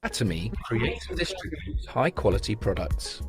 Atomy creates and distributes high-quality products.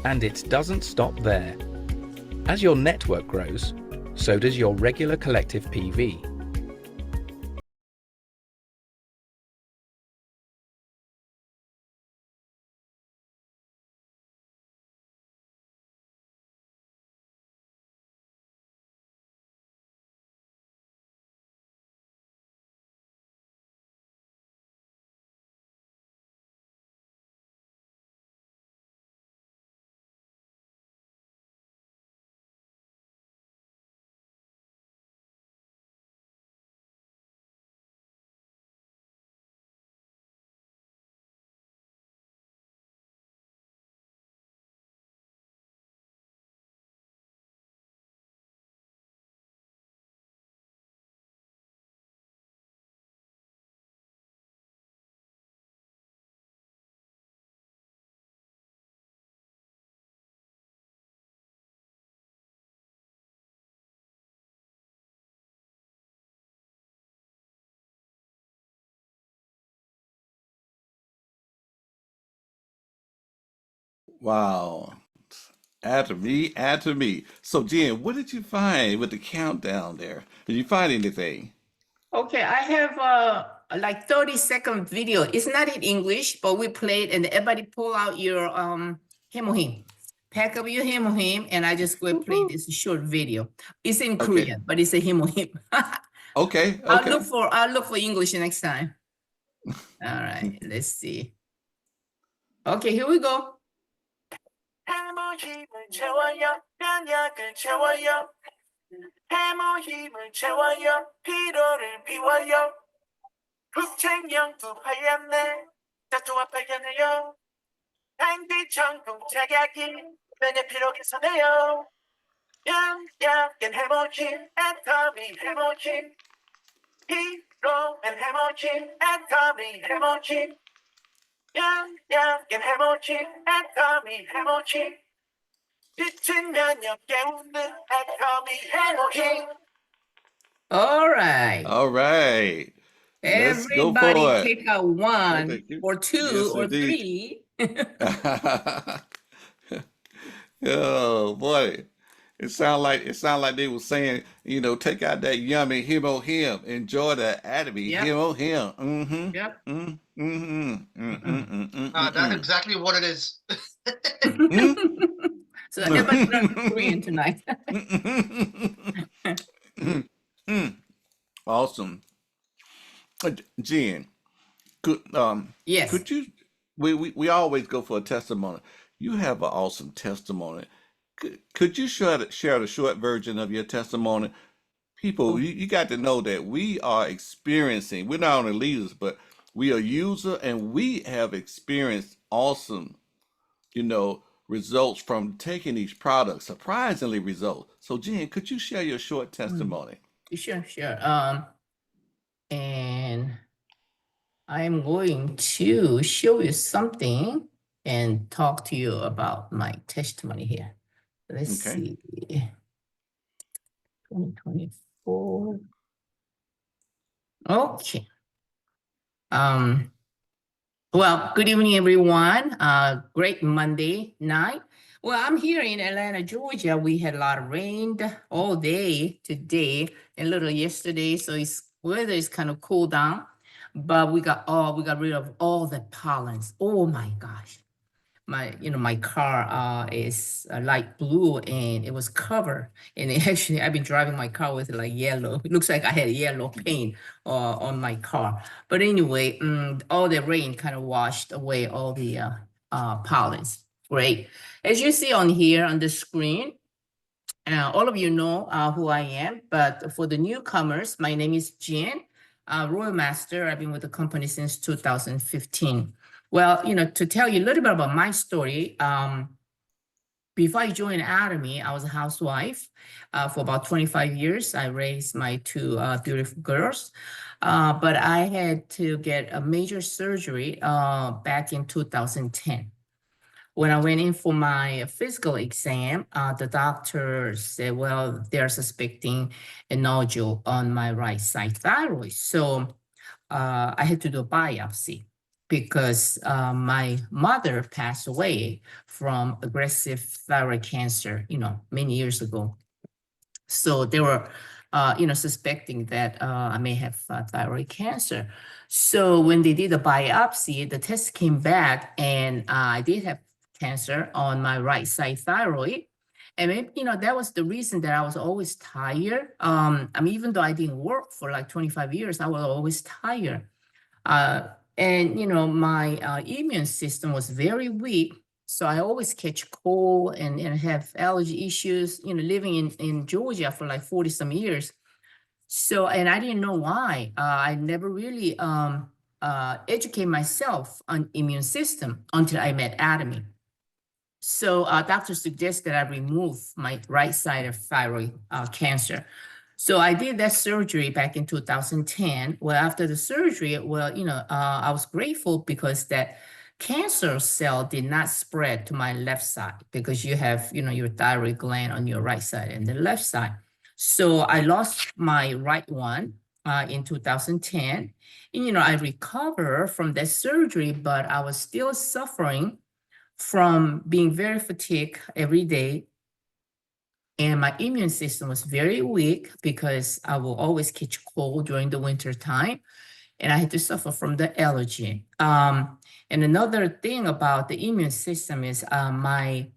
And it doesn't stop there. As your network grows, so does your regular collective PV. Wow. Add to me, add to me. So, Jen, what did you find with the countdown there? Did you find anything? Okay, I have like 30-second video. It's not in English, but we played and everybody pull out your hemohim. Pack up your hemohim and I just go play Woo-hoo. this short video. It's in Okay. Korean, but it's a hemohim. Okay. I'll look Okay. for English next time. All right, let's see. Okay, here we go. 해모힘을 채워요, 면역을 채워요. 해모힘을 채워요, 피로를 비워요. 국책연구 관련해 작동화 발견해요. 단기청국 제약이 면역 피로 개선해요. 영양엔 해모힘, 애터미 해모힘. 피로엔 해모힘, 애터미 해모힘. 영양엔 해모힘, 애터미 해모힘. 빛은 면역 깨우는 애터미 해모힘. All right. All right. Let's go Everybody for it. take out Oh, one thank you. or two Yes, or indeed. three. Oh boy. It sound like they were saying, take out that yummy himo him, enjoy the atomy Yep, himo him. yep. Mm-hmm. Mm-hmm. Mm-mm. That's exactly what it is. Mm-hmm. So everybody learn Korean tonight. Awesome. Jen, could Yes. could you we always go for a testimony. You have an awesome testimony. Could you share the short version of your testimony? People, Oh, you got to know that we are experiencing, we're not only leaders, but we are user and we have experienced awesome, results from taking these products, surprisingly results. So Jen, could you share your short mm, testimony? sure, sure. And I'm going to show you something and talk to you about my testimony here. Let's Okay. see. 2024. Okay. Well, good evening, everyone. Great Monday night. Well, I'm here in Atlanta, Georgia. We had a lot of rain all day today and a little yesterday, so it's weather is kind of cool down. But we got rid of all the pollens. Oh my gosh. My car is light blue and it was covered. And actually, I've been driving my car with like yellow. It looks like I had yellow paint on my car. But anyway, all the rain kind of washed away all the pollens. Great. As you see on here on the screen, all of you know who I am, but for the newcomers, my name is Jen, Royal Master. I've been with the company since 2015. Well, to tell you a little bit about my story, before I joined Academy, I was a housewife for about 25 years. I raised my two beautiful girls, but I had to get a major surgery back in 2010. When I went in for my physical exam, the doctor said, well, they're suspecting a nodule on my right side thyroid. So I had to do a biopsy because my mother passed away from aggressive thyroid cancer, many years ago. So they were, suspecting that I may have thyroid cancer. So when they did the biopsy, the test came back and I did have cancer on my right side thyroid. And maybe, that was the reason that I was always tired. Even though I didn't work for like 25 years, I was always tired. Uh, and my immune system was very weak. So I always catch cold and have allergy issues, living in Georgia for like 40 some years. So, and I didn't know why. I never really educate myself on immune system until I met Atomy. So doctor suggested I remove my right side of thyroid cancer. So I did that surgery back in 2010. Well, after the surgery, I was grateful because that cancer cell did not spread to my left side because you have, your thyroid gland on your right side and the left side. So I lost my right one in 2010. And, I recovered from that surgery, but I was still suffering from being very fatigued every day. And my immune system was very weak because I will always catch cold during the winter time. And I had to suffer from the allergy. And another thing about the immune system is my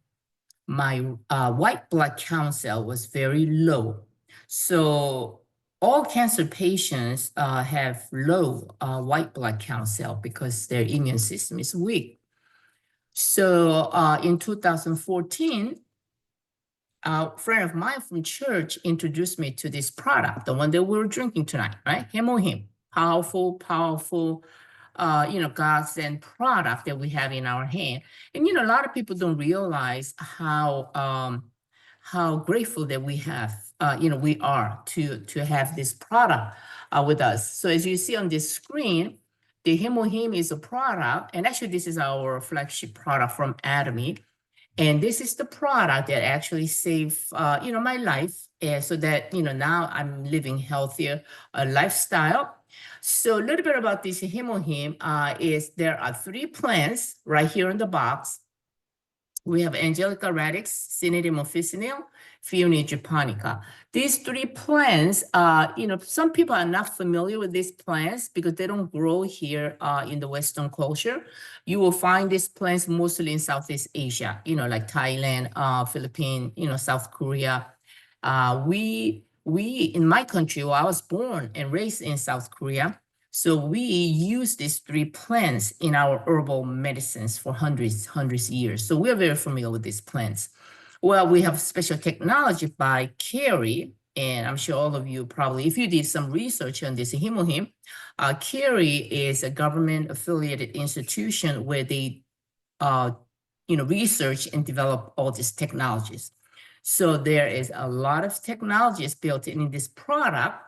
white blood count cell was very low. So all cancer patients have low white blood count cell because their immune system is weak. So in 2014, a friend of mine from church introduced me to this product, the one that we're drinking tonight, right? Hemohim, powerful, God's sent product that we have in our hand. And, a lot of people don't realize how grateful that we have, we are to have this product with us. So as you see on this screen, the Hemohim is a product, and actually this is our flagship product from Atomy. And this is the product that actually saved, my life, so that, now I'm living healthier lifestyle. So a little bit about this Hemohim is there are 3 plants right here in the box. We have Angelica radix, Cinnatum officinale, Phaeonia japonica. These 3 plants, some people are not familiar with these plants because they don't grow here in the Western culture. You will find these plants mostly in Southeast Asia, like Thailand, Philippines, South Korea. We in my country, I was born and raised in South Korea. So we use these 3 plants in our herbal medicines for hundreds of years. So we're very familiar with these plants. Well, we have special technology by Carey, and I'm sure all of you probably, if you did some research on this Hemohim, Carey is a government-affiliated institution where they, research and develop all these technologies. So there is a lot of technologies built in this product,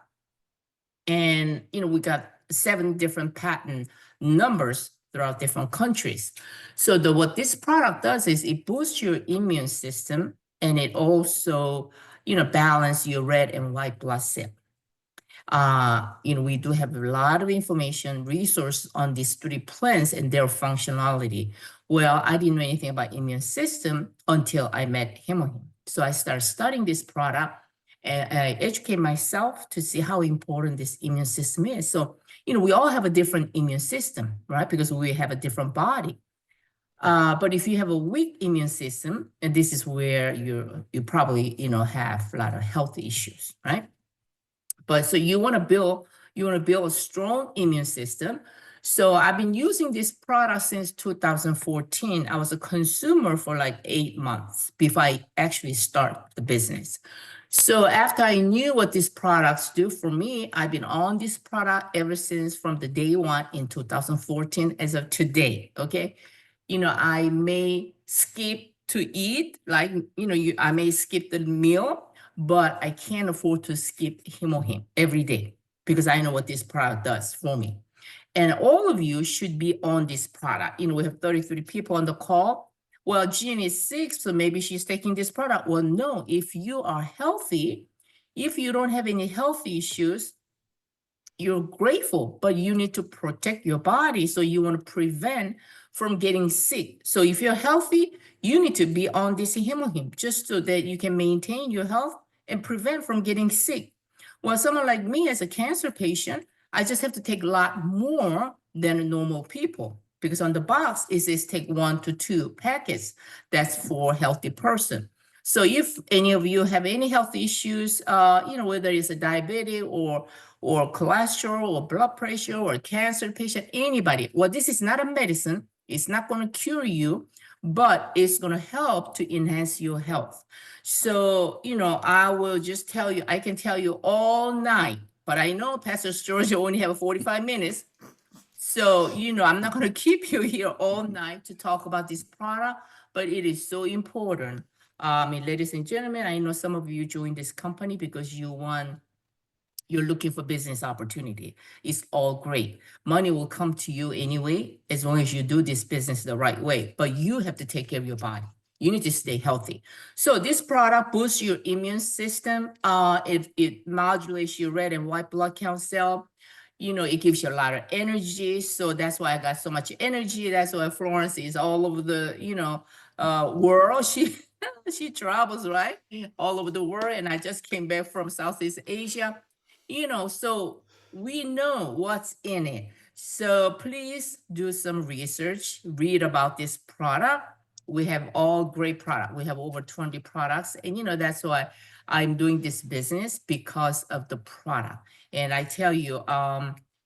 and we got 7 different patent numbers throughout different countries. So what this product does is it boosts your immune system, and it also, balance your red and white blood cell. We do have a lot of information, resource on these 3 plants and their functionality. Well, I didn't know anything about immune system until I met Hemohim. So I started studying this product, and I educate myself to see how important this immune system is. So, we all have a different immune system, right? Because we have a different body. But if you have a weak immune system, and this is where you probably, have a lot of health issues, right? But so you want to build a strong immune system. So I've been using this product since 2014. I was a consumer for like 8 months before I actually start the business. So after I knew what these products do for me, I've been on this product ever since from the day 1 in 2014 as of today, okay? I may skip to eat, like, I may skip the meal, but I can't afford to skip Hemohim every day because I know what this product does for me. And all of you should be on this product. We have 33 people on the call. Well, Jean is sick, so maybe she's taking this product. Well, no, if you are healthy, if you don't have any health issues, you're grateful, but you need to protect your body. So you want to prevent from getting sick. So if you're healthy, you need to be on this Hemohim just so that you can maintain your health and prevent from getting sick. Well, someone like me as a cancer patient, I just have to take a lot more than normal people because on the box it says take 1 to 2 packets. That's for a healthy person. So if any of you have any health issues, whether it's a diabetic or cholesterol or blood pressure or a cancer patient, anybody, well, this is not a medicine. It's not going to cure you, but it's going to help to enhance your health. So, I will just tell you, I can tell you all night, but I know Pastor George only have 45 minutes. So, I'm not going to keep you here all night to talk about this product, but it is so important. Ladies and gentlemen, I know some of you joined this company because you're looking for business opportunity. It's all great. Money will come to you anyway, as long as you do this business the right way, but you have to take care of your body. You need to stay healthy. So this product boosts your immune system. It modulates your red and white blood count cell. it gives you a lot of energy. So that's why I got so much energy. That's why Florence is all over the, world. She travels, right? All over the world. And I just came back from Southeast Asia, so we know what's in it. So please do some research, read about this product. We have all great product. We have over 20 products. And that's why I'm doing this business, because of the product. And I tell you,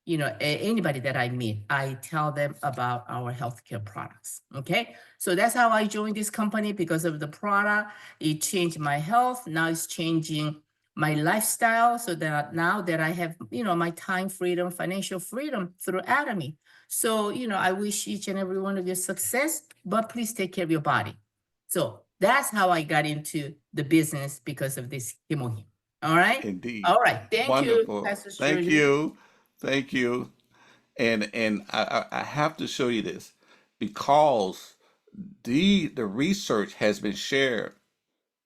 anybody that I meet, I tell them about our healthcare products. Okay. So that's how I joined this company, because of the product. It changed my health. Now it's changing my lifestyle, so that now that I have, my time freedom, financial freedom through Atomy. So, I wish each and every one of you success, but please take care of your body. So that's how I got into the business, because of this Himo. All right. Indeed. All right. Thank you, Wonderful. Pastor Thank Shirley. you. Thank you. And I have to show you this because the research has been shared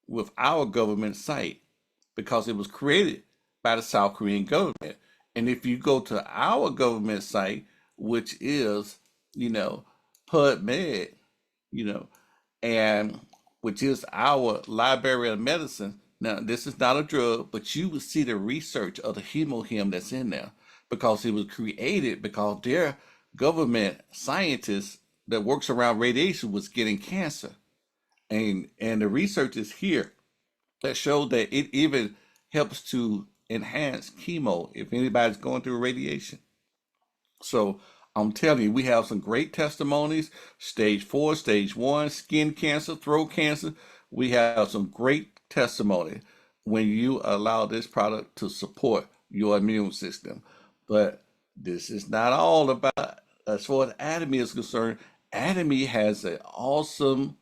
with our government site because it was created by the South Korean government. And if you go to our government site, which is, PubMed, you know, and which is our Library of Medicine. Now, this is not a drug, but you would see the research of the hemohim that's in there because it was created because their government scientists that works around radiation was getting cancer. And the research is here that showed that it even helps to enhance chemo if anybody's going through radiation. So I'm telling you, we have some great testimonies. Stage 4, stage 1, skin cancer, throat cancer. We have some great testimony when you allow this product to support your immune system. But this is not all about, as far as Atomy is concerned, Atomy has an awesome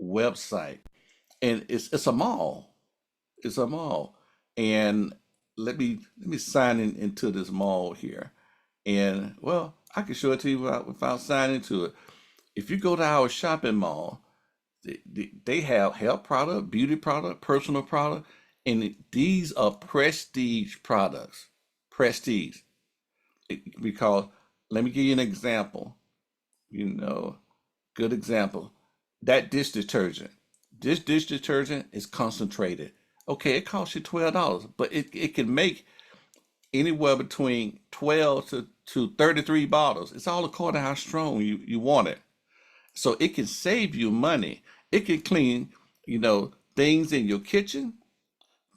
website. And it's a mall. It's a mall. And let me sign into this mall here. And well, I can show it to you without signing into it. If you go to our shopping mall, they have health product, beauty product, personal product, and these are prestige products. Prestige. Because let me give you an example. You know, good example. That dish detergent. This dish detergent is concentrated. Okay, it costs you $12, but it can make anywhere between 12 to 33 bottles. It's all according to how strong you want it. So it can save you money. It can clean, things in your kitchen,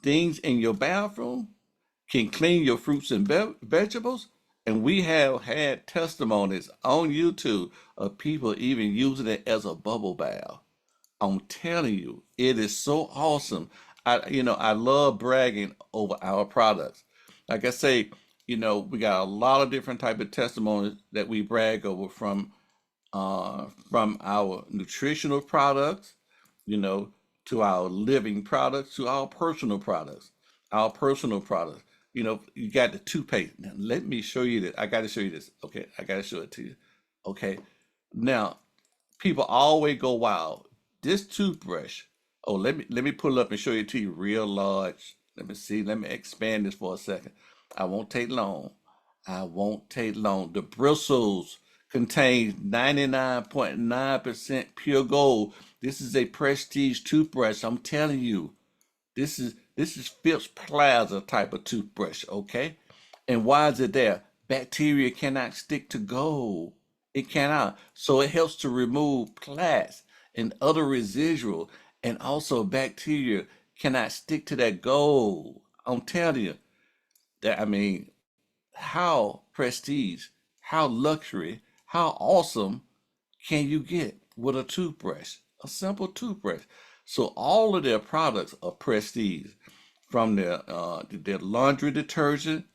things in your bathroom, can clean your fruits and vegetables. And we have had testimonies on YouTube of people even using it as a bubble bath. I'm telling you, it is so awesome. I love bragging over our products. Like I say, we got a lot of different type of testimonies that we brag over from our nutritional products, you know, to our living products, to our personal products. Our personal products. You got the toothpaste. Now, let me show you this. I got to show you this. Okay, I got to show it to you. Okay. Now, people always go wild. This toothbrush. Oh, let me pull it up and show it to you real large. Let me see. Let me expand this for a second. I won't take long. I won't take long. The bristles contain 99.9% pure gold. This is a prestige toothbrush. I'm telling you. This is Phipps Plaza type of toothbrush, okay? And why is it there? Bacteria cannot stick to gold. It cannot. So it helps to remove plaques and other residual, and also bacteria cannot stick to that gold. I'm telling you that how prestige, how luxury, how awesome can you get with a toothbrush? A simple toothbrush. So all of their products are prestige, from their laundry detergent.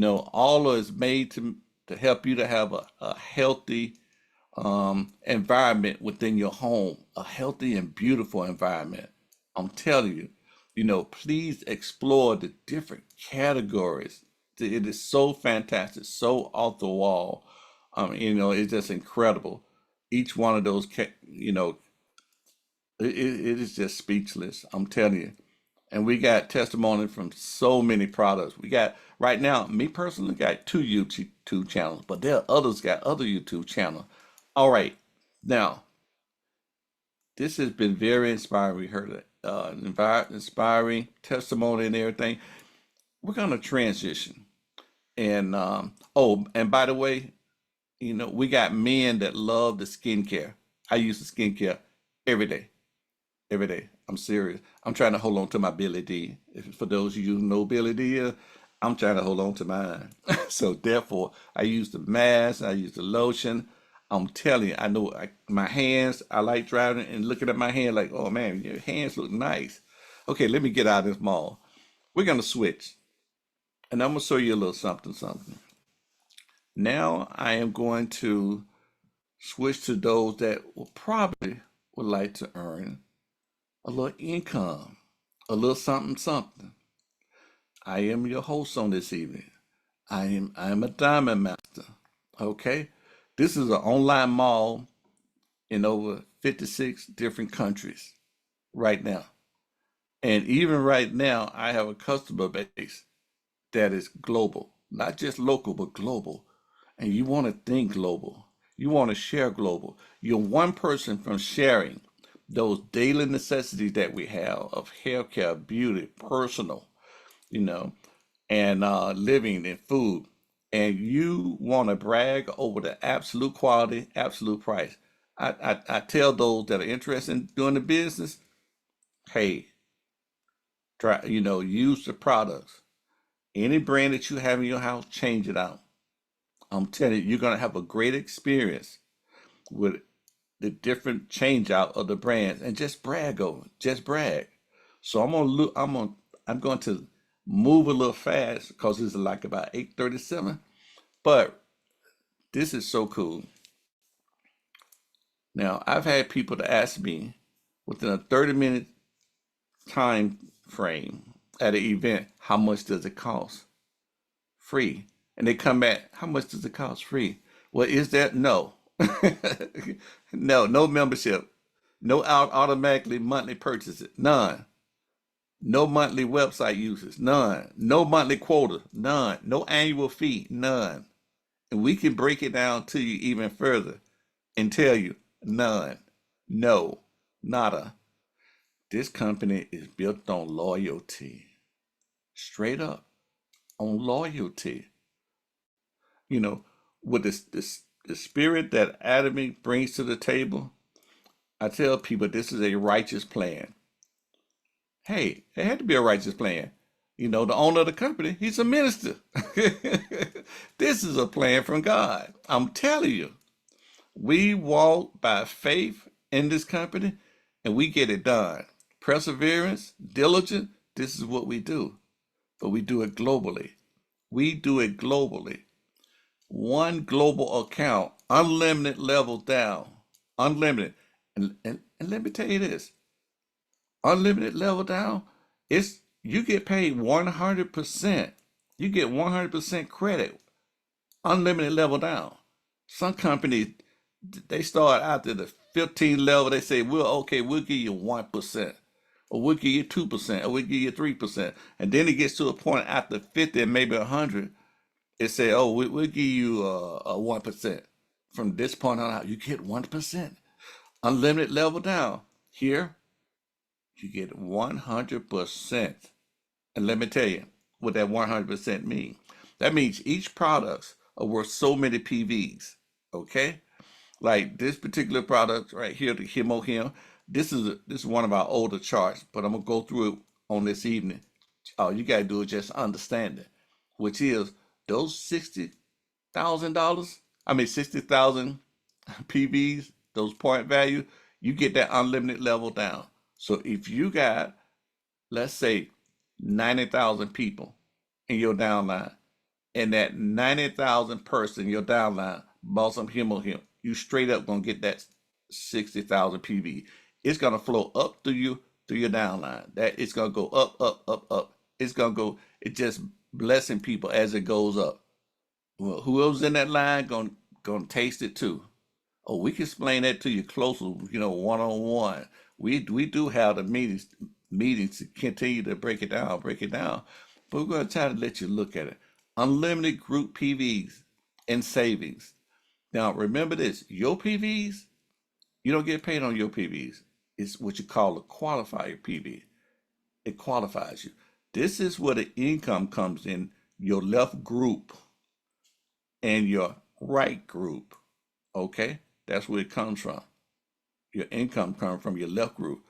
All of it's made to help you to have a healthy environment within your home, a healthy and beautiful environment. I'm telling you, please explore the different categories. It is so fantastic, so off the wall. It's just incredible. Each one of those, it is just speechless. I'm telling you. And we got testimony from so many products. We got right now, me personally got 2 YouTube channels, but there are others got other YouTube channels. All right, now this has been very inspiring. We heard it, inspiring testimony and everything. We're gonna transition, and oh, and by the way, we got men that love the skincare. I use the skincare every day. Every day. I'm serious. I'm trying to hold on to my Billy D. For those of you who know Billy D, I'm trying to hold on to mine. So therefore, I use the mask. I use the lotion. I'm telling you, I know my hands. I like driving and looking at my hand like, oh man, your hands look nice. Okay, let me get out of this mall. We're gonna switch, and I'm gonna show you a little something, something. Now I am going to switch to those that will probably would like to earn a little income, a little something, something. I am your host on this evening. I am a diamond master. Okay, this is an online mall in over 56 different countries right now, and even right now, I have a customer base that is global, not just local, but global. And you want to think global. You want to share global. You're one person from sharing those daily necessities that we have of healthcare, beauty, personal, you know, and living and food. And you want to brag over the absolute quality, absolute price. I tell those that are interested in doing the business, hey, try, use the products. Any brand that you have in your house, change it out. I'm telling you, you're gonna have a great experience with the different change out of the brands and just brag over it. Just brag. So I'm gonna look. I'm going to move a little fast because it's like about 8:37. But this is so cool. Now I've had people to ask me within a 30-minute time frame at an event, how much does it cost? Free. And they come back, how much does it cost? Free. Well, is that? No. No membership. No automatically monthly purchases. None. No monthly website uses. None. No monthly quota. None. No annual fee. None. And we can break it down to you even further and tell you none. No. Nada. This company is built on loyalty. Straight up on loyalty. You know, with the spirit that Adam brings to the table, I tell people this is a righteous plan. Hey, it had to be a righteous plan. The owner of the company, he's a minister. This is a plan from God. I'm telling you, we walk by faith in this company and we get it done. Perseverance, diligence, this is what we do. But we do it globally. We do it globally. One global account, unlimited level down, unlimited. And let me tell you this, unlimited level down, it's you get paid 100%. You get 100% credit, unlimited level down. Some companies, they start after the 15 level, they say, we'll give you 1%, or we'll give you 2%, or we'll give you 3%. And then it gets to a point after 50 and maybe 100, it say, oh, we'll give you a 1%. From this point on out, you get 1%. Unlimited level down. Here, you get 100%. And let me tell you what that 100% means. That means each products are worth so many PVs. Okay? Like this particular product right here, the Him. This is one of our older charts, but I'm gonna go through it on this evening. All you gotta do is just understand it, which is those $60,000. I mean 60,000 PVs, those point value. You get that unlimited level down. So if you got, let's say, 90,000 people in your downline, and that 90,000 person in your downline bought some Him, you straight up gonna get that 60,000 PV. It's gonna flow up through your downline. That it's gonna go up, up, up, up. It's gonna go. It's just blessing people as it goes up. Well, whoever's in that line gonna taste it too. Oh, we can explain that to you closer, one on one. We do have the meetings meetings to continue to break it down, but we're going to try to let you look at it. Unlimited group PVs and savings. Now, remember this, your PVs, you don't get paid on your PVs. It's what you call a qualifier PV. It qualifies you. This is where the income comes in your left group and your right group. Okay? That's where it comes from. Your income comes from your left group.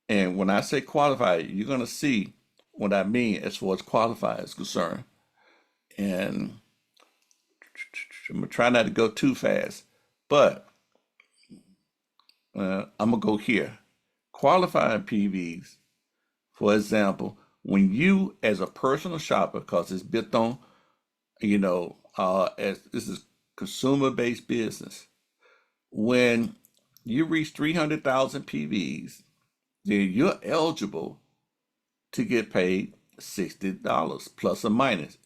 And when I say qualified, you're going to see what I mean as far as qualified is concerned. And I'm going to try not to go too fast, but I'm going to go here. Qualifying PVs, for example, when you as a personal shopper, because it's built on, as this is consumer-based business, when you reach 300,000 PVs, then you're eligible to get paid $60 plus or minus.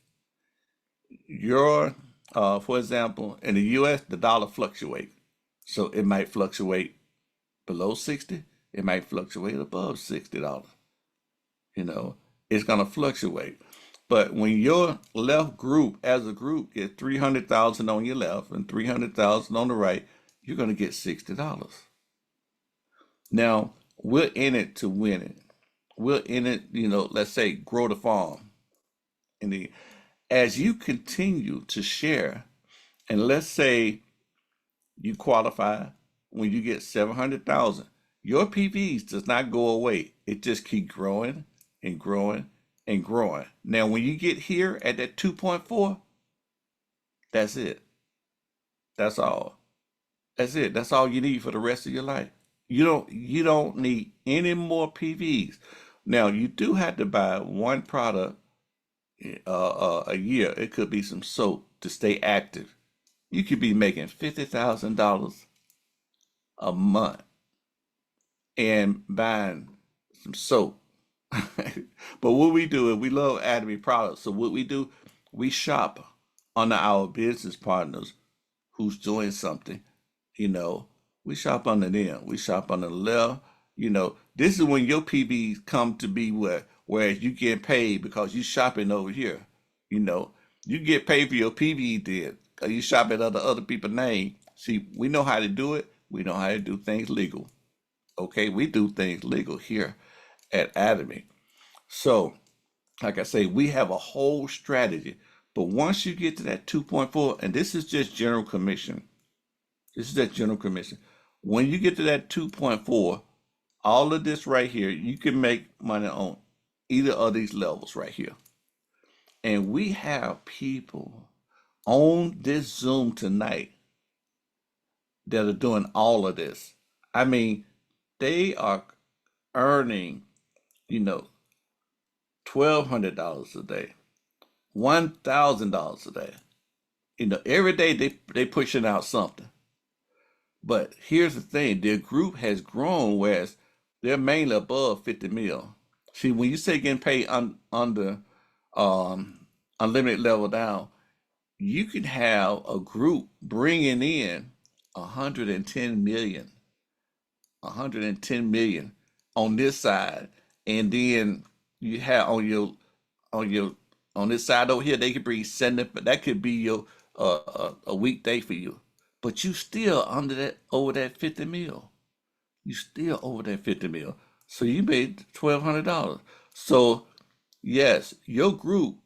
For example, in the U.S., the dollar fluctuates. So it might fluctuate below 60, it might fluctuate above $60. It's going to fluctuate. But when your left group as a group gets 300,000 on your left and 300,000 on the right, you're going to get $60. Now, we're in it to win it. We're in it, let's say grow the farm. And as you continue to share, and let's say you qualify when you get 700,000, your PVs does not go away. It just keeps growing and growing and growing. Now, when you get here at that 2.4, that's it. That's all. That's it. That's all you need for the rest of your life. You don't need any more PVs. Now, you do have to buy one product a year. It could be some soap to stay active. You could be making $50,000 a month and buying some soap. But what we do is we love Atomy products. So what we do, we shop under our business partners who's doing something. We shop under them. We shop under the left. This is when your PBs come to be whereas you get paid because you shopping over here. You get paid for your PB then because you shopping under other people's name. See, we know how to do it. We know how to do things legal. Okay, we do things legal here at Atomy. So, like I say, we have a whole strategy. But once you get to that 2.4, and this is just general commission. This is that general commission. When you get to that 2.4, all of this right here, you can make money on either of these levels right here. And we have people on this Zoom tonight that are doing all of this. I mean, they are earning, $1,200 a day, $1,000 a day. Every day they pushing out something. But here's the thing, their group has grown, whereas they're mainly above 50 mil. See, when you say getting paid under unlimited level down, you can have a group bringing in 110 million, 110 million on this side, and then you have on this side over here, they could bring 70, but that could be your a weekday for you. But you still over that 50 mil. You still over that 50 mil. So you made $1,200. So yes, your group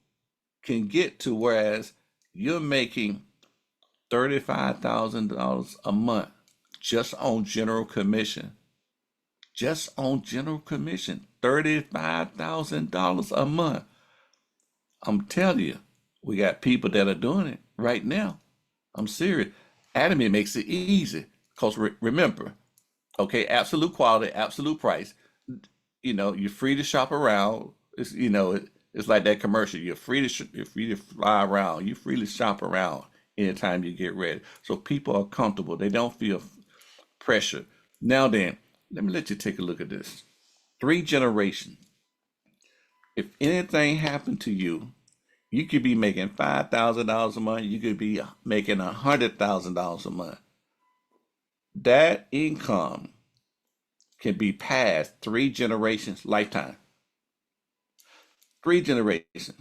can get to whereas you're making $35,000 a month just on general commission. Just on general commission, $35,000 a month. I'm telling you, we got people that are doing it right now. I'm serious. Atomy makes it easy because remember, okay, absolute quality, absolute price. You're free to shop around. It's like that commercial. You're free to fly around. You're free to shop around anytime you get ready. So people are comfortable. They don't feel pressure. Now then, let me let you take a look at this. 3 generations. If anything happened to you, you could be making $5,000 a month. You could be making $100,000 a month. That income can be passed 3 generations lifetime. 3 generations.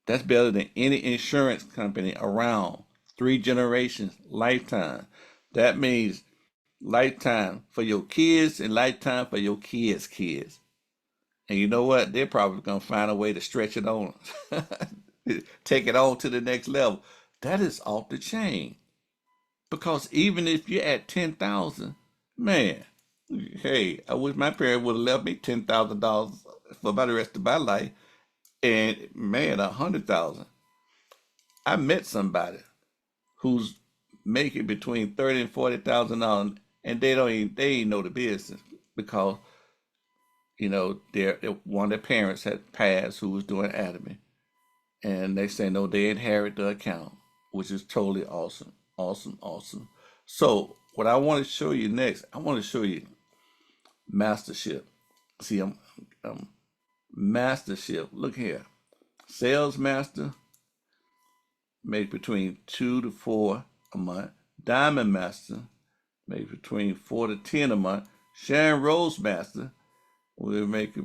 That's better than any insurance company around. 3 generations lifetime. That means lifetime for your kids and lifetime for your kids' kids. And you know what? They're probably gonna find a way to stretch it on, take it on to the next level. That is off the chain. Because even if you're at 10,000, man, hey, I wish my parents would have left me $10,000 for about the rest of my life. And man, 100,000. I met somebody who's making between 30 and $40,000, and they ain't know the business because one of their parents had passed who was doing anatomy, and they say no, they inherit the account, which is totally awesome, awesome, awesome. So what I want to show you next, I want to show you mastership. See, I'm mastership. Look here, sales master make between 2 to 4 a month. Diamond master make between 4 to 10 a month. Sharon Rose master will make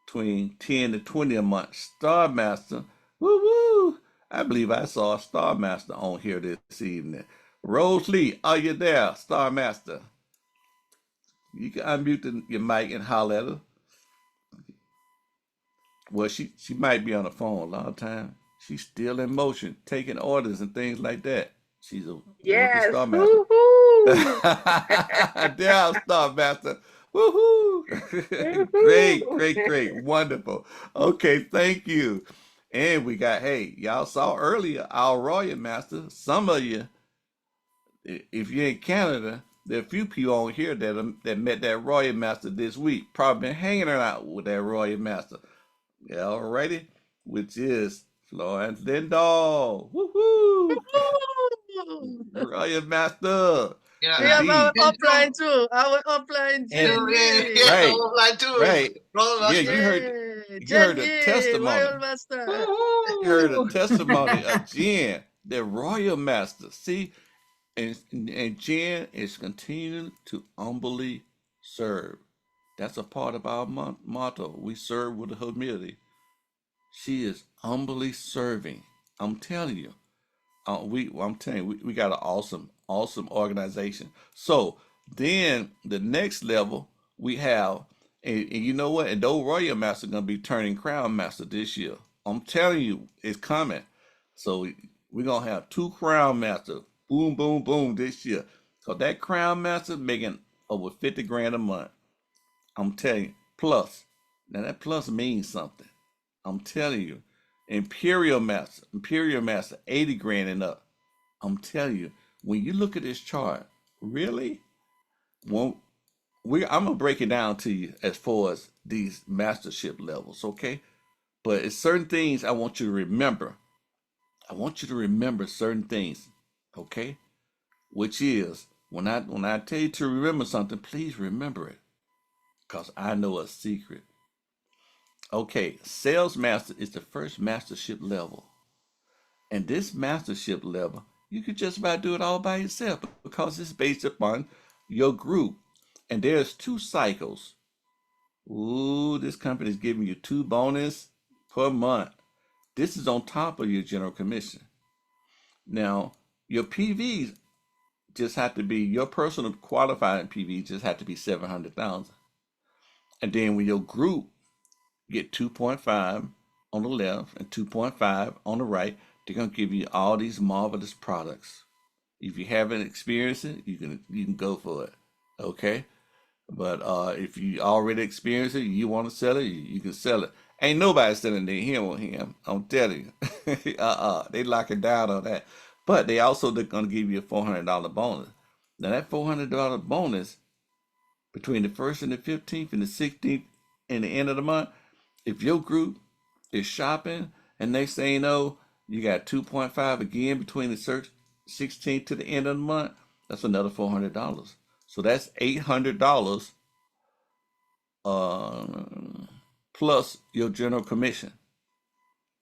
between 10 to 20 a month. Star master, woo woo! I believe I saw a Star Master on here this evening. Rose Lee, are you there, Star Master? You can unmute your mic and holler at her. Well, she might be on the phone a lot of times. She's still in motion, taking orders and things like that. She's a working Yes. Star Master. Woohoo! There, Star Master. Woohoo! Great, wonderful. Okay, thank you. And we got, hey, y'all saw earlier our Royal Master. Some of you, if you're in Canada, there are a few people on here that met that Royal Master this week. Probably been hanging out with that Royal Master. Yeah, alrighty, which is Florence Lindahl. Woohoo! Royal Master. Yeah, We have our Indeed. upline too. Our upline And Jenny. right, offline too. right. Roll Yeah, Master. you heard the Jenny, testimony. Royal Master. You heard the testimony of Jen, the Royal Master. See, and Jen is continuing to humbly serve. That's a part of our motto. We serve with humility. She is humbly serving. I'm telling you. I'm telling you, we got an awesome organization. So then the next level we have, and you know what? And those Royal Master gonna be turning Crown Master this year. I'm telling you, it's coming. So we're gonna have 2 Crown Masters. Boom, boom, boom this year. So that Crown Master making over 50 grand a month. I'm telling you, plus. Now that plus means something. I'm telling you. Imperial Master, 80 grand and up. I'm telling you, when you look at this chart, really, I'm gonna break it down to you as far as these mastership levels, okay? But it's certain things I want you to remember. I want you to remember certain things, okay? Which is when I tell you to remember something, please remember it, cause I know a secret. Okay, Sales Master is the first mastership level. And this mastership level, you could just about do it all by yourself because it's based upon your group. And there's 2 cycles. Ooh, this company is giving you 2 bonus per month. This is on top of your general commission. Now, your PVs just have to be, your personal qualifying PV just have to be 700,000. And then when your group get 2.5 on the left and 2.5 on the right, they're gonna give you all these marvelous products. If you haven't experienced it, you can go for it. Okay? But if you already experienced it, you want to sell it, you can sell it. Ain't nobody selling their him on him. I'm telling you. They locking down on that. But they also they're gonna give you a $400 bonus. Now that $400 bonus between the 1st and the 15th and the 16th and the end of the month, if your group is shopping and next thing you know, you got 2.5 again between the 16th to the end of the month, that's another $400. So that's $800 plus your general commission.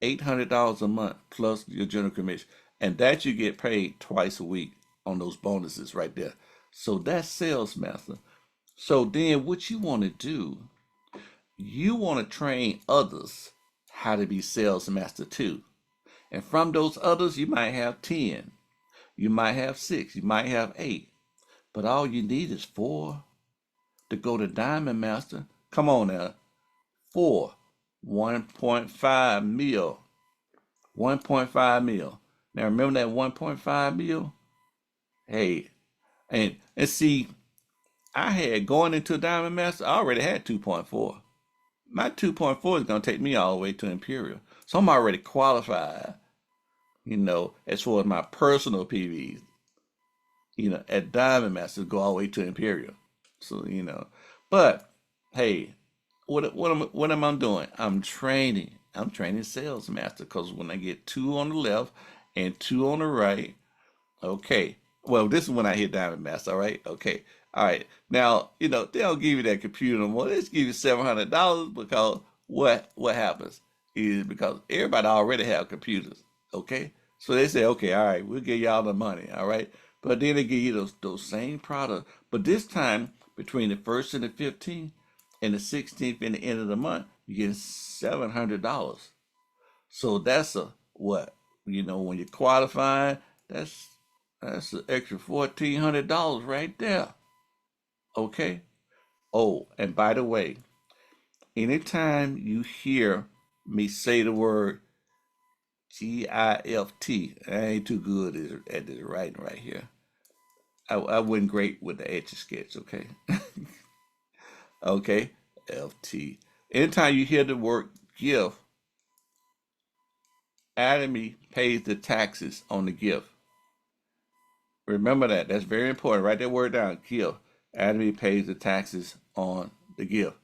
$800 a month plus your general commission. And that you get paid twice a week on those bonuses right there. So that's Sales Master. So then what you want to do, you want to train others how to be sales master too. And from those others, you might have 10, you might have 6, you might have 8. But all you need is 4 to go to Diamond Master. Come on now. 4, 1.5 mil. 1.5 mil. Now remember that 1.5 mil? Hey, and see, I had going into Diamond Master, I already had 2.4. My 2.4 is gonna take me all the way to Imperial. So I'm already qualified, as far as my personal PVs, at Diamond Master go all the way to Imperial. So, but hey, what am I doing? I'm training. I'm training sales master because when I get 2 on the left and 2 on the right, okay. Well, this is when I hit Diamond Master, all right? Okay. All right. Now, they don't give you that computer no more. They just give you $700 because what happens is because everybody already have computers, okay? So they say, okay, all right, we'll give y'all the money, all right? But then they give you those same products, but this time between the 1st and the 15th and the 16th and the end of the month, you get $700. So that's a what? When you're qualifying, that's that's an extra $1,400 right there. Okay. Oh, and by the way, anytime you hear me say the word GIFT, I ain't too good at this writing right here. I wasn't great with the etch a sketch. Okay. Okay. FT. Anytime you hear the word gift, Atomy pays the taxes on the gift. Remember that. That's very important. Write that word down. Gift. Atomy pays the taxes on the gift.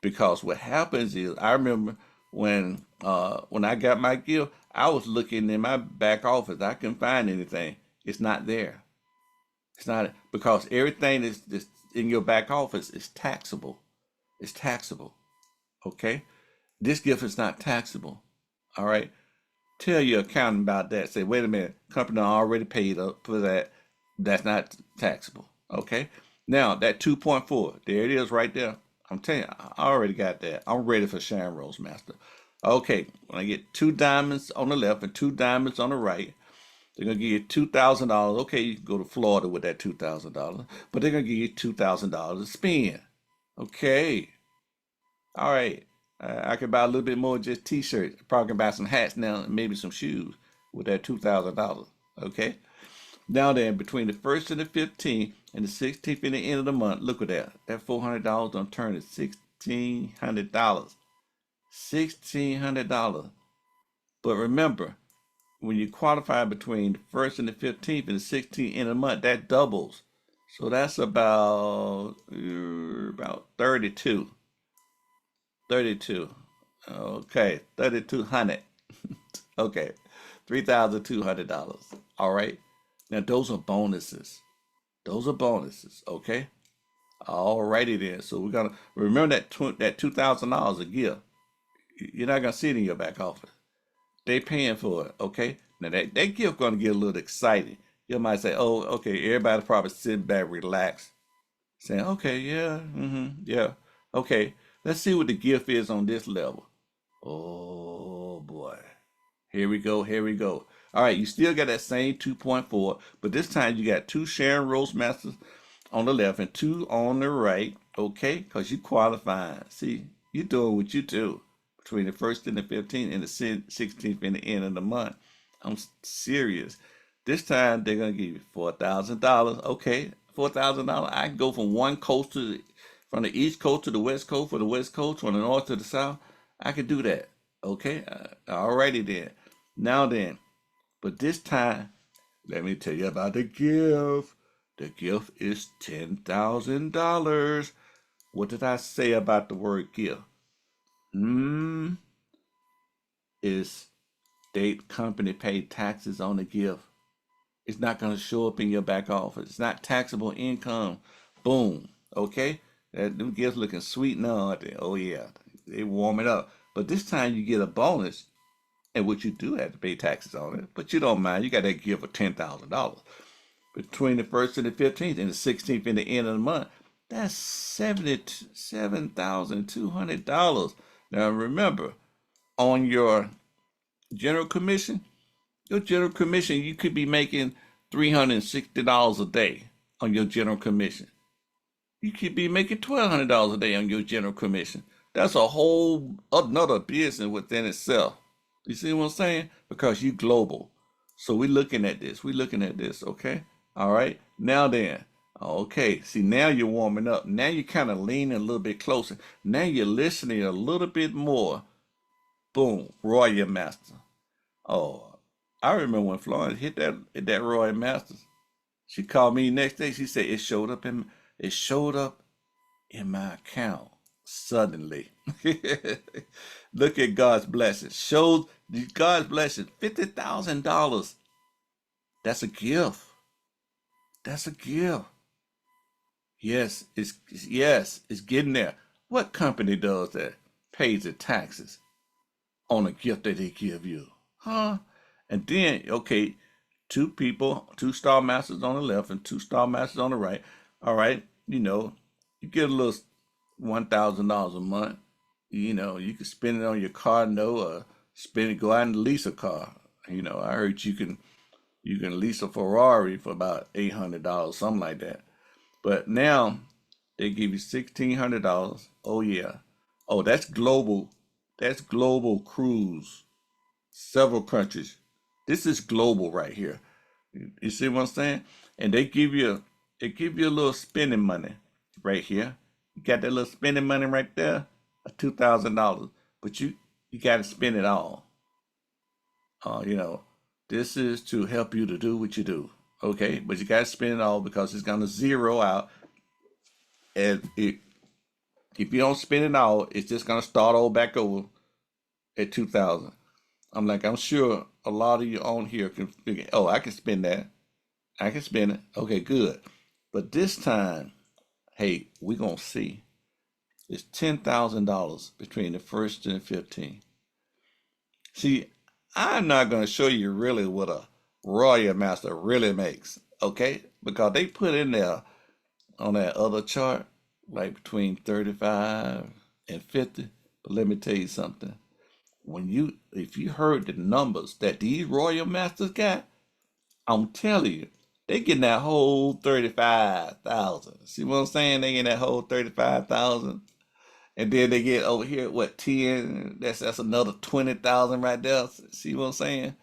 Because what happens is, I remember when I got my gift, I was looking in my back office. I couldn't find anything. It's not there. It's not because everything is in your back office is taxable. It's taxable. Okay? This gift is not taxable. All right? Tell your accountant about that. Say, wait a minute, company already paid up for that. That's not taxable. Okay. Now that 2.4, there it is right there. I'm telling you, I already got that. I'm ready for Sharon Rose Master. Okay, when I get 2 diamonds on the left and 2 diamonds on the right, they're gonna give you $2,000. Okay, you can go to Florida with that $2,000, but they're gonna give you $2,000 to spend. Okay. All right. I could buy a little bit more just t-shirts. Probably can buy some hats now and maybe some shoes with that $2,000. Okay. Now then, between the 1st and the 15th and the 16th and the end of the month, look at that. That $400 don't turn to $1,600. $1,600. But remember, when you qualify between the 1st and the 15th and the 16th in a month, that doubles. So that's about 32. 32. Okay, 3,200. Okay, $3,200. All right. Now those are bonuses. Those are bonuses. Okay. All righty then. So we're gonna remember that $2,000 a gift. You're not gonna see it in your back office. They paying for it. Okay. Now that gift gonna get a little exciting. You might say, oh, okay. Everybody probably sitting back, relaxed, saying, okay, yeah, yeah, okay. Let's see what the gift is on this level. Oh boy. Here we go. Here we go. All right, you still got that same 2.4, but this time you got 2 Sharon Rose Masters on the left and 2 on the right. Okay, because you qualifying. See, you're doing what you do between the 1st and the 15th and the 16th and the end of the month. I'm serious. This time they're gonna give you $4,000. Okay, $4,000. I can go from one coast from the east coast to the west coast, from the west coast, from the north to the south. I can do that. Okay, alrighty then. Now then, but this time, let me tell you about the gift. The gift is $10,000. What did I say about the word gift? Is state company paid taxes on the gift. It's not going to show up in your back office. It's not taxable income. Boom. Okay? Them gifts looking sweet now. Oh yeah, they warm it up. But this time you get a bonus, and which you do have to pay taxes on it, but you don't mind. You got that gift of $10,000 between the 1st and the 15th and the 16th and the end of the month. That's $77,200. Now remember, on your general commission, you could be making $360 a day on your general commission. You could be making $1,200 a day on your general commission. That's a whole another business within itself. You see what I'm saying? Because you global. So we're looking at this. Okay? All right. Now then. Okay. See, now you're warming up. Now you're kind of leaning a little bit closer. Now you're listening a little bit more. Boom. Royal Master. Oh, I remember when Florence hit that Royal Masters. She called me next day. She said it showed up in my account suddenly. Look at God's blessings. Shows God's blessings. $50,000. That's a gift. That's a gift. Yes, it's getting there. What company does that? Pays the taxes on a gift that they give you. Huh? And then, okay, two people, 2-star masters on the left and 2-star masters on the right. All right, you get a little $1,000 a month. You can spend it on your car note or go out and lease a car. I heard you can lease a Ferrari for about $800, something like that. But now they give you $1,600. Oh yeah. Oh, that's global. That's global cruise. Several countries. This is global right here. You see what I'm saying? And they give you a little spending money right here. You got that little spending money right there, $2,000. But you got to spend it all. This is to help you to do what you do. Okay, but you got to spend it all because it's gonna zero out. And if you don't spend it all, it's just gonna start all back over at 2,000. I'm sure a lot of you on here can figure, oh, I can spend that. I can spend it. Okay, good. But this time, hey, we're going to see. It's $10,000 between the 1st and the 15th. See, I'm not going to show you really what a Royal Master really makes, okay? Because they put in there on that other chart, like between 35 and 50. But let me tell you something. If you heard the numbers that these Royal Masters got, I'm telling you, they getting that whole 35,000. See what I'm saying? They getting that whole 35,000. And then they get over here, what, 10? That's another 20,000 right there. See what I'm saying?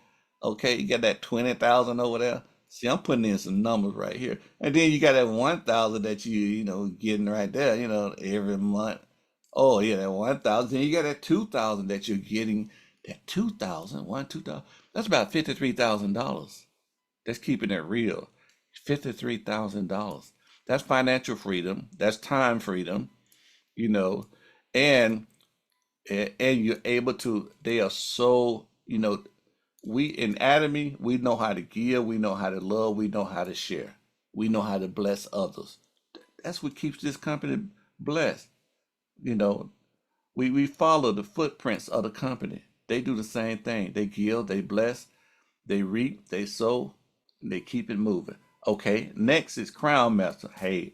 Okay, you got that 20,000 over there. See, I'm putting in some numbers right here. And then you got that 1,000 that you getting right there, every month. Oh, yeah, that 1,000. Then you got that 2,000 that you're getting. That 2,000, 2,000. That's about $53,000. That's keeping it real. $53,000. That's financial freedom. That's time freedom, and you're able to, they are so, we in Atomy, we know how to give, we know how to love, we know how to share. We know how to bless others. That's what keeps this company blessed. We follow the footprints of the company. They do the same thing. They give, they bless, they reap, they sow, and they keep it moving. Okay, next is Crown Master. Hey,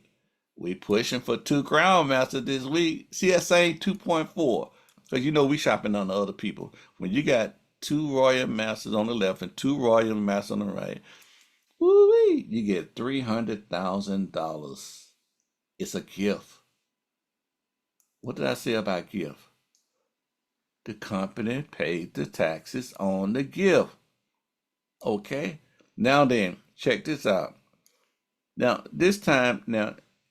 we pushing for 2 Crown Masters this week. See that same 2.4. Because we shopping on the other people. When you got 2 Royal Masters on the left and 2 Royal Masters on the right, woo-wee, you get $300,000. It's a gift. What did I say about gift? The company paid the taxes on the gift. Okay? Now then, check this out. Now, this time,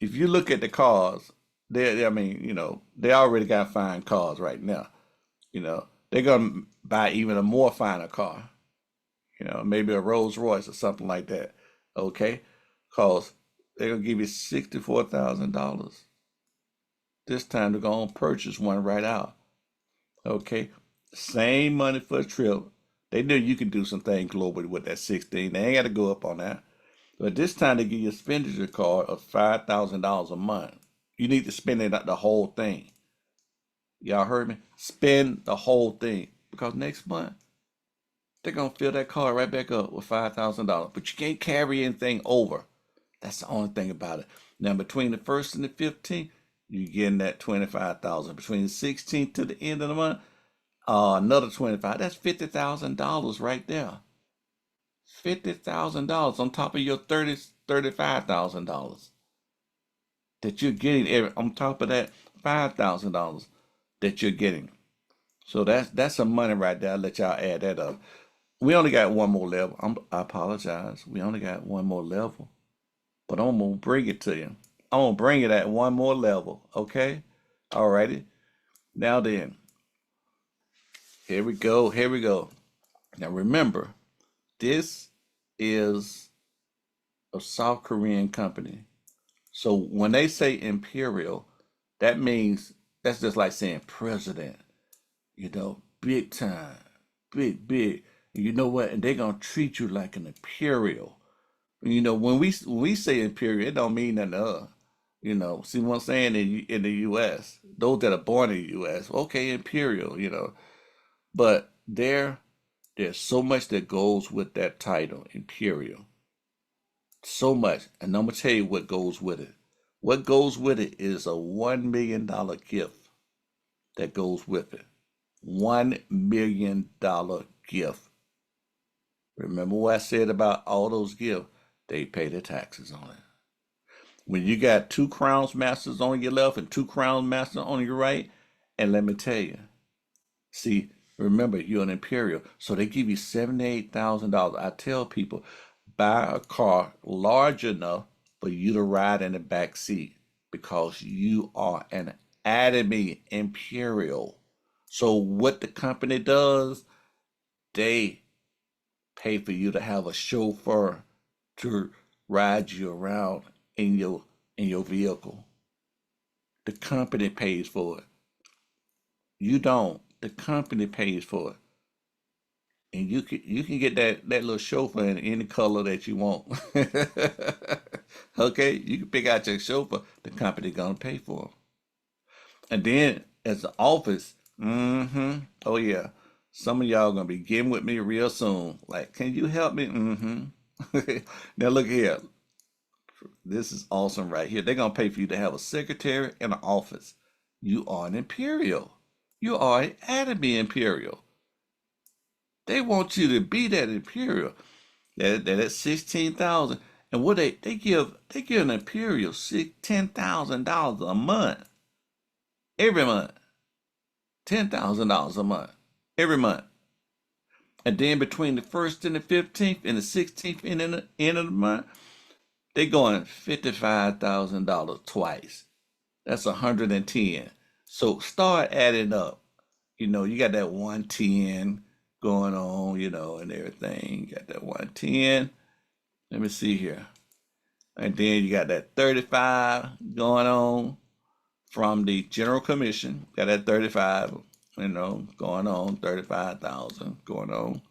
if you look at the cars, they already got fine cars right now. They're going to buy even a more finer car. Maybe a Rolls Royce or something like that. Okay? Because they're going to give you $64,000. This time they're going to purchase one right out. Okay? Same money for a trip. They knew you can do some things globally with that 16. They ain't got to go up on that. But this time they give you a expenditure card of $5,000 a month. You need to spend it the whole thing. Y'all heard me? Spend the whole thing. Because next month, they're going to fill that card right back up with $5,000. But you can't carry anything over. That's the only thing about it. Now between the 1st and the 15th, you're getting that 25,000. Between the 16th to the end of the month, another 25. That's $50,000 right there. $50,000 on top of your $35,000 that you're getting on top of that $5,000 that you're getting. So that's some money right there. I'll let y'all add that up. We only got one more level. I apologize. We only got one more level, but I'm gonna bring it to you. I'm gonna bring it at one more level. Okay, alrighty. Now then, here we go. Here we go. Now remember, this is a South Korean company. So when they say imperial, that means that's just like saying president, big time, big. And you know what? And they're gonna treat you like an imperial. When we say imperial, it don't mean nothing to us. See what I'm saying in the U.S. Those that are born in the U.S. Okay, imperial. But there's so much that goes with that title, imperial. So much, and I'm gonna tell you what goes with it. What goes with it is a $1 million gift that goes with it. $1 million gift. Remember what I said about all those gifts? They pay the taxes on it. When you got 2 crowns masters on your left and 2 crowns masters on your right, and let me tell you, see, remember you're an imperial, so they give you $78,000. I tell people, buy a car large enough for you to ride in the back seat because you are an Academy Imperial. So what the company does, they pay for you to have a chauffeur to ride you around in your vehicle. The company pays for it. You don't. The company pays for it. And you can get that little chauffeur in any color that you want. Okay, you can pick out your chauffeur. The company gonna pay for it. And then as the office, oh yeah, some of y'all gonna be getting with me real soon. Like, can you help me? Now look here, this is awesome right here. They're gonna pay for you to have a secretary and an office. You are an imperial. You are an Academy Imperial. They want you to be that imperial. That's 16,000. And what they give an imperial $10,000 a month. Every month. $10,000 a month. Every month. And then between the 1st and the 15th and the 16th and the end of the month, they going $55,000 twice. That's 110. So start adding up. You got that 110 going on, and everything. You got that 110. Let me see here. And then you got that 35 going on from the General Commission. Got that 35, going on, 35,000 going on.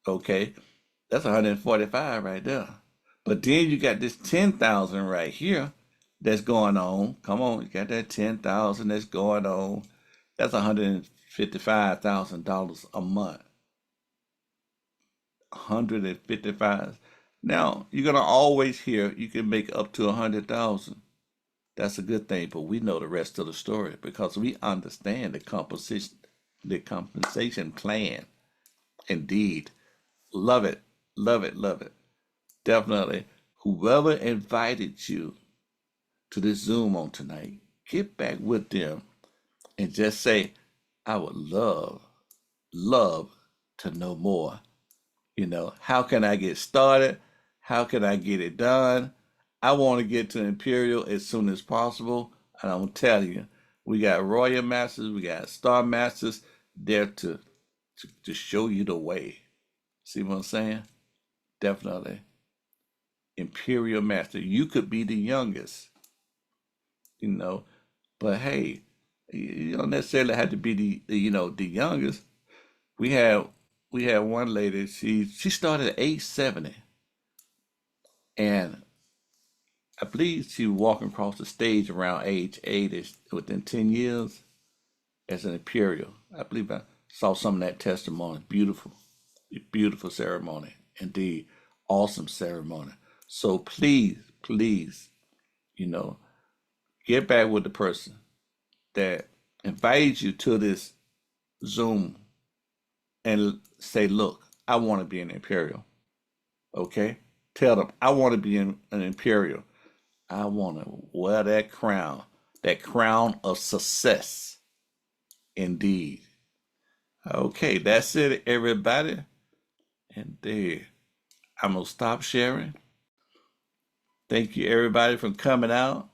Okay. That's 145 right there. But then you got this 10,000 right here that's going on. Come on, you got that 10,000 that's going on. That's $155,000 a month. 155. Now you're gonna always hear you can make up to 100,000. That's a good thing, but we know the rest of the story because we understand the compensation plan. Indeed, love it, love it, love it. Definitely. Whoever invited you to this Zoom on tonight, get back with them and just say, I would love to know more. How can I get started? How can I get it done? I want to get to Imperial as soon as possible. And I'm telling you, we got Royal Masters, we got Star Masters there to show you the way. See what I'm saying? Definitely. Imperial Master. You could be the youngest, but hey, you don't necessarily have to be the youngest. We had one lady, she started at age 70, and I believe she was walking across the stage around age 80 within 10 years as an Imperial. I believe I saw some of that testimony. Beautiful, beautiful ceremony. Indeed, awesome ceremony. So please, You know, get back with the person that invited you to this Zoom and say, look, I want to be an Imperial. Okay? Tell them, I want to be an Imperial. I want to wear that crown of success. Indeed. Okay, that's it, everybody. And there, I'm going to stop sharing. Thank you, everybody, for coming out.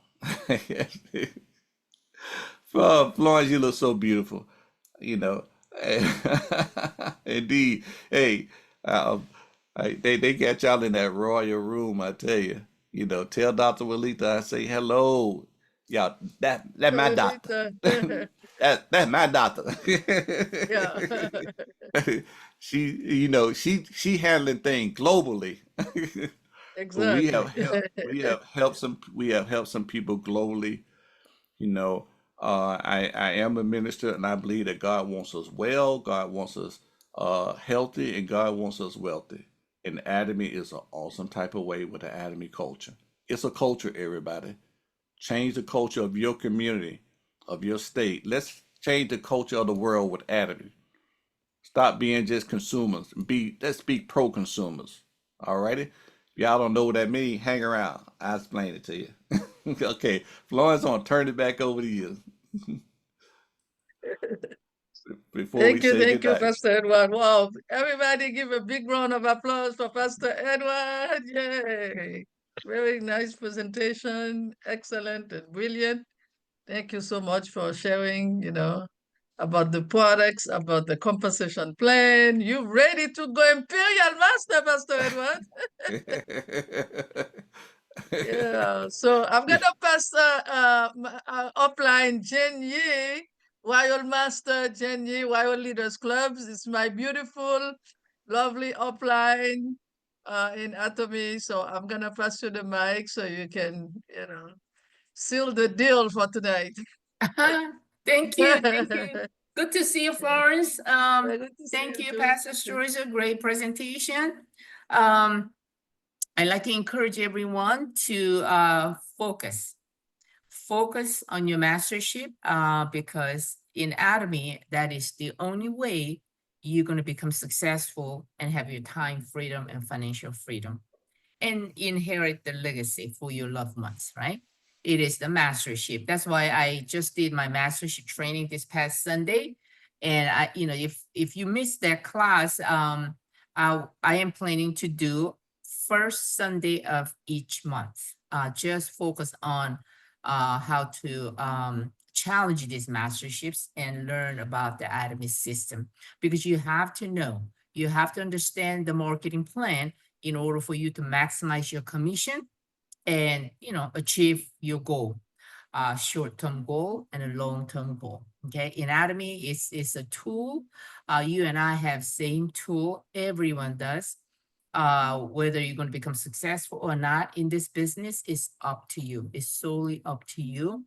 Florence, you look so beautiful. You know, indeed. Hey, um, they got y'all in that royal room, I tell you. You know, tell Dr. Walita I say hello. Y'all, that my doctor. Later. That's my doctor. Yeah. She handling things globally. But Exactly. we have helped some people globally. You know, I am a minister, and I believe that God wants us well, God wants us healthy, and God wants us wealthy. And Atomy is an awesome type of way with the Atomy culture. It's a culture, everybody. Change the culture of your community, of your state. Let's change the culture of the world with Atomy. Stop being just consumers. Let's be pro-consumers. All righty? If y'all don't know what that means, hang around. I'll explain it to you. Okay, Florence, I'm gonna turn it back over to you before we say Thank you, goodnight. Pastor Edward. Wow. Everybody give a big round of applause for Pastor Edward. Yay. Very nice presentation. Excellent and brilliant. Thank you so much for sharing, about the products, about the compensation plan. You ready to go Imperial Master, Pastor Edward? Yeah, so I'm gonna pass upline Jen Yi, Royal Master Jen Yi, Royal Leaders Clubs. It's my beautiful, lovely upline in Atomy. So I'm gonna pass you the mic so you can, seal the deal for tonight. Thank you. Thank you. Good to see you, Florence. Good to see Thank you you, too. Pastor Sturzer. Great presentation. I'd like to encourage everyone to focus on your mastership because in Atomy, that is the only way you're going to become successful and have your time freedom and financial freedom and inherit the legacy for your loved ones, right? It is the mastership. That's why I just did my mastership training this past Sunday. And if you missed that class, I am planning to do first Sunday of each month. Just focus on how to challenge these masterships and learn about the Atomy system, because you have to know, you have to understand the marketing plan in order for you to maximize your commission and achieve your goal, short-term goal and a long-term goal. Okay, Atomy is a tool. You and I have same tool. Everyone does. Whether you're going to become successful or not in this business is up to you. It's solely up to you.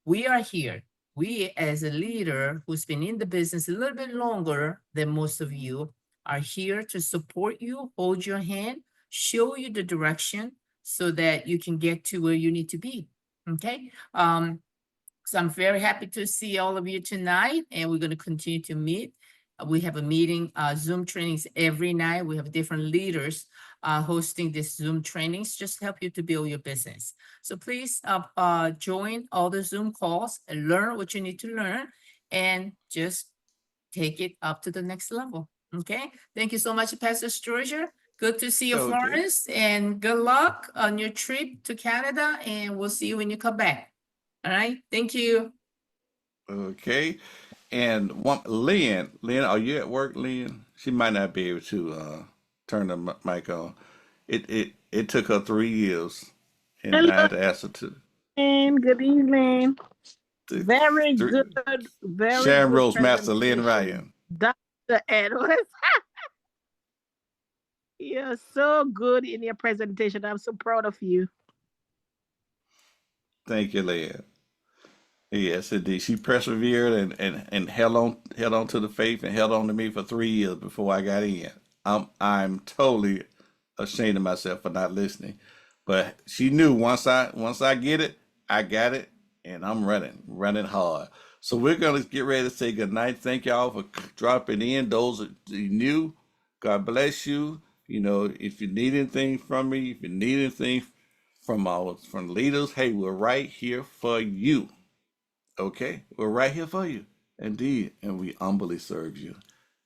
We are here. We, as a leader who's been in the business a little bit longer than most of you, are here to support you, hold your hand, show you the direction so that you can get to where you need to be. Okay. So I'm very happy to see all of you tonight, and we're going to continue to meet. We have a meeting, Zoom trainings every night. We have different leaders hosting these Zoom trainings just to help you to build your business. So please join all the Zoom calls and learn what you need to learn and just take it up to the next level. Okay. Thank you so much, Pastor Sturger. Good to see you, Okay. Florence, and good luck on your trip to Canada, and we'll see you when you come back. All right. Thank you. Okay. And Lynn, are you at work, Lynn? She might not be able to turn the mic on. It took her 3 years, and Hello, I had to ask her to. and good evening. to Very three, good, very Sharon good Rose Master, Lynn presentation, Ryan. Dr. Edwards. You're so good in your presentation. I'm so proud of you. Thank you, Lynn. Yes, indeed. She persevered and held on to the faith and held on to me for 3 years before I got in. I'm totally ashamed of myself for not listening. But she knew once I get it, I got it, and I'm running hard. So we're gonna get ready to say good night. Thank y'all for dropping in. Those that are new, God bless you. You know, if you need anything from me, if you need anything from leaders, hey, we're right here for you. Okay, we're right here for you, indeed, and we humbly serve you.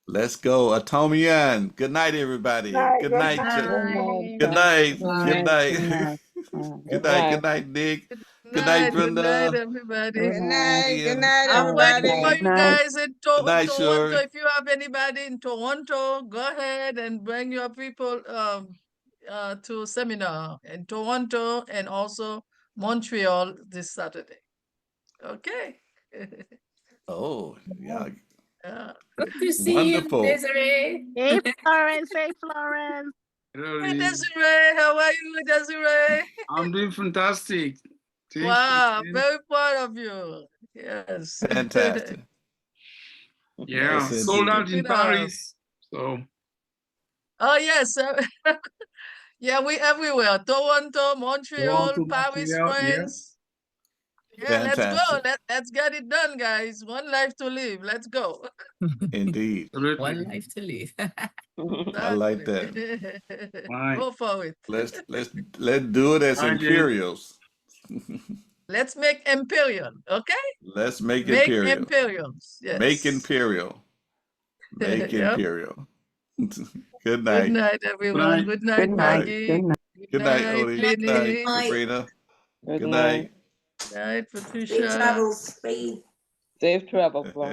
Let's go, Atomian. Good night, everybody. Night, Good good night. night. Good night. Good Night. night. Good night. Good night. Good night, Nick. Good night, Good night, Brenda. everybody. Good Good night. night. Good Ian. night, I'm waiting for everybody. you guys in Good night, Toronto. Shuri. If you have anybody in Toronto, go ahead and bring your people to seminar in Toronto and also Montreal this Saturday. Okay. Oh, yeah. Yeah. Good to see you, Wonderful. Desiree. Hey, Florence. Hey, Florence. Hello, Hey, Lee. Desiree, how are you, Desiree? I'm doing fantastic. Thank Wow, you. very proud of you. Yes. Fantastic. Yeah, Yes, sold out indeed. in Paris. So Oh, yes. Yeah, we everywhere. Toronto, Montreal, Toronto, Paris, Montreal. Yeah. France. Yeah, let's go. Fantastic. Let's get it done, guys. One life to live. Let's go. Indeed. One Absolutely. life to live. I like that. Right. Go for it. Let's do it as Right, Jen. Imperials. Let's make Imperial, okay? Let's make Make Imperial. Imperials. Yes. Make Imperial. Make Yep. Imperial. Good Good night. night, everyone. night. Good night, Maggie. Good night. Good night, Odie. Good night, Lenny. Sabrina. Good Good night. Good night, Safe Patricia. travels. Bye. Safe travel, Florence.